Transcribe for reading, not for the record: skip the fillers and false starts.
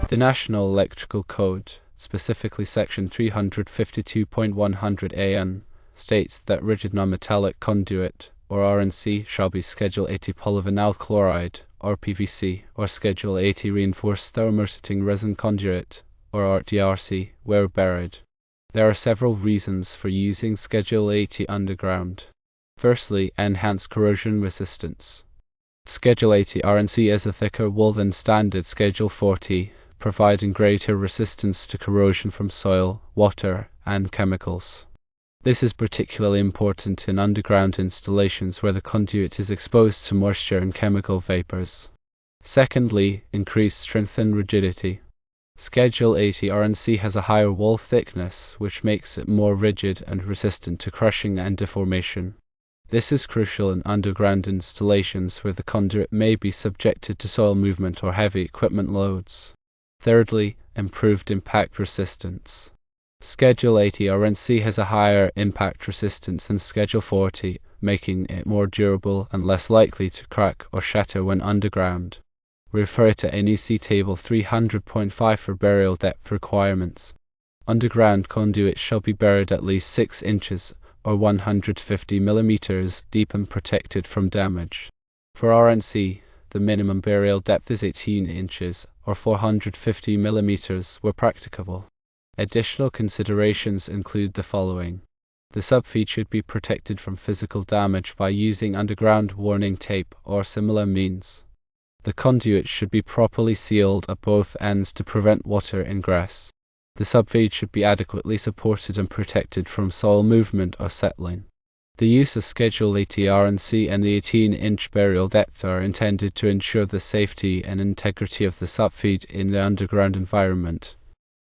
The National Electrical Code, specifically Section 352.100 AN, states that rigid nonmetallic conduit, or RNC, shall be Schedule 80 polyvinyl chloride, or PVC, or Schedule 80 reinforced thermosetting resin conduit, or DRC, where buried. There are several reasons for using Schedule 80 underground. Firstly, enhanced corrosion resistance. Schedule 80 RNC is a thicker wool than standard Schedule 40, providing greater resistance to corrosion from soil, water, and chemicals. This is particularly important in underground installations where the conduit is exposed to moisture and chemical vapors. Secondly, increased strength and rigidity. Schedule 80 RNC has a higher wall thickness, which makes it more rigid and resistant to crushing and deformation. This is crucial in underground installations where the conduit may be subjected to soil movement or heavy equipment loads. Thirdly, improved impact resistance. Schedule 80 RNC has a higher impact resistance than Schedule 40, making it more durable and less likely to crack or shatter when underground. Refer to NEC Table 300.5 for burial depth requirements. Underground conduit shall be buried at least 6 inches or 150 mm deep and protected from damage. For RNC, the minimum burial depth is 18 inches or 450 mm where practicable. Additional considerations include the following. The subfeed should be protected from physical damage by using underground warning tape or similar means. The conduit should be properly sealed at both ends to prevent water ingress. The subfeed should be adequately supported and protected from soil movement or settling. The use of Schedule 80 RNC and the 18-inch burial depth are intended to ensure the safety and integrity of the subfeed in the underground environment.